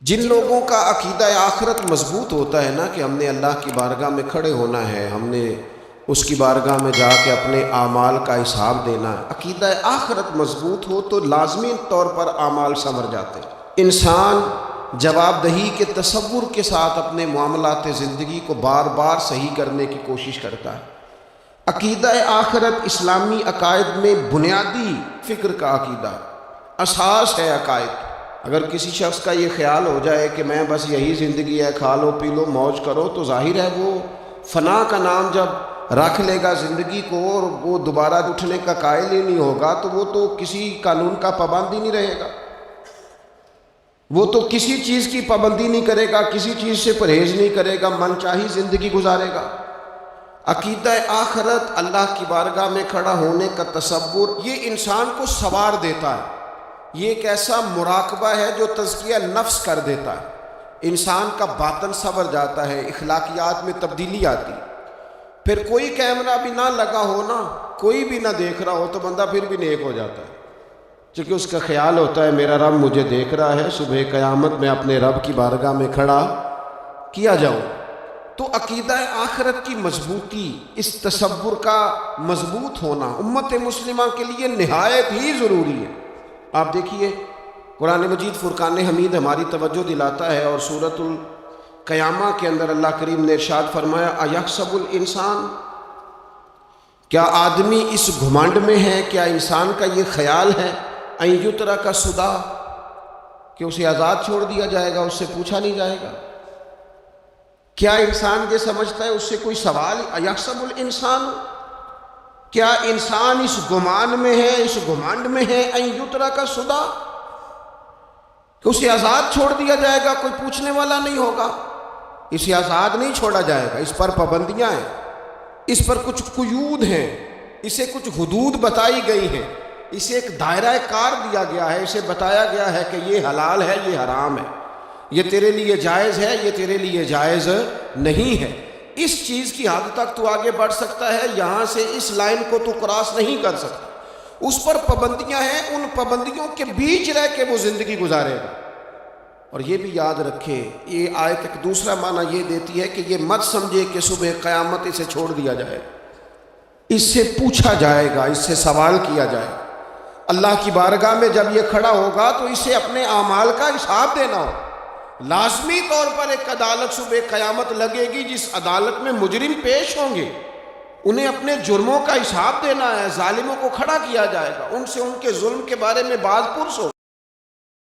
جن لوگوں کا عقیدہ آخرت مضبوط ہوتا ہے نا کہ ہم نے اللہ کی بارگاہ میں کھڑے ہونا ہے، ہم نے اس کی بارگاہ میں جا کے اپنے اعمال کا حساب دینا ہے، عقیدہ آخرت مضبوط ہو تو لازمی طور پر اعمال سنور جاتے ہیں۔ انسان جواب دہی کے تصور کے ساتھ اپنے معاملات زندگی کو بار بار صحیح کرنے کی کوشش کرتا ہے۔ عقیدہ آخرت اسلامی عقائد میں بنیادی فکر کا عقیدہ، اساس ہے عقائد۔ اگر کسی شخص کا یہ خیال ہو جائے کہ میں بس یہی زندگی ہے، کھا لو پی لو موج کرو، تو ظاہر ہے وہ فنا کا نام جب رکھ لے گا زندگی کو اور وہ دوبارہ اٹھنے کا قائل ہی نہیں ہوگا تو وہ تو کسی قانون کا پابند ہی نہیں رہے گا، وہ تو کسی چیز کی پابندی نہیں کرے گا، کسی چیز سے پرہیز نہیں کرے گا، من چاہی زندگی گزارے گا۔ عقیدہ آخرت، اللہ کی بارگاہ میں کھڑا ہونے کا تصور، یہ انسان کو سوار دیتا ہے۔ یہ ایک ایسا مراقبہ ہے جو تزکیہ نفس کر دیتا ہے، انسان کا باطن سنور جاتا ہے، اخلاقیات میں تبدیلی آتی۔ پھر کوئی کیمرہ بھی نہ لگا ہو نا، کوئی بھی نہ دیکھ رہا ہو تو بندہ پھر بھی نیک ہو جاتا ہے، کیونکہ اس کا خیال ہوتا ہے میرا رب مجھے دیکھ رہا ہے، صبح قیامت میں اپنے رب کی بارگاہ میں کھڑا کیا جاؤں۔ تو عقیدہ آخرت کی مضبوطی، اس تصور کا مضبوط ہونا امت مسلمہ کے لیے نہایت ہی ضروری ہے۔ آپ دیکھیے قرآن مجید فرقان حمید ہماری توجہ دلاتا ہے، اور سورۃ القیامہ کے اندر اللہ کریم نے ارشاد فرمایا ایحسب الانسان، کیا آدمی اس گھمنڈ میں ہے، کیا انسان کا یہ خیال ہے ان یترک سدی، کہ اسے آزاد چھوڑ دیا جائے گا، اس سے پوچھا نہیں جائے گا؟ کیا انسان یہ سمجھتا ہے اس سے کوئی سوال؟ ایحسب الانسان، کیا انسان اس گمان میں ہے، اس گھمنڈ میں ہے ان یترک سدی، کہ اسے آزاد چھوڑ دیا جائے گا، کوئی پوچھنے والا نہیں ہوگا؟ اسے آزاد نہیں چھوڑا جائے گا، اس پر پابندیاں ہیں، اس پر کچھ قیود ہیں، اسے کچھ حدود بتائی گئی ہیں، اسے ایک دائرہ کار دیا گیا ہے، اسے بتایا گیا ہے کہ یہ حلال ہے، یہ حرام ہے، یہ تیرے لیے جائز ہے، یہ تیرے لیے جائز نہیں ہے۔ اس چیز کی حد تک تو آگے بڑھ سکتا ہے، یہاں سے اس لائن کو تو کراس نہیں کر سکتا، اس پر پابندیاں ہیں، ان پابندیوں کے بیچ رہ کے وہ زندگی گزارے گا۔ اور یہ بھی یاد رکھے، یہ آیت ایک دوسرا معنی یہ دیتی ہے کہ یہ مت سمجھے کہ صبح قیامت اسے چھوڑ دیا جائے گا، اس سے پوچھا جائے گا، اس سے سوال کیا جائے گا۔ اللہ کی بارگاہ میں جب یہ کھڑا ہوگا تو اسے اپنے اعمال کا حساب دینا ہو۔ لازمی طور پر ایک عدالت صبح قیامت لگے گی، جس عدالت میں مجرم پیش ہوں گے، انہیں اپنے جرموں کا حساب دینا ہے، ظالموں کو کھڑا کیا جائے گا، ان سے ان کے ظلم کے بارے میں باز پرس ہو۔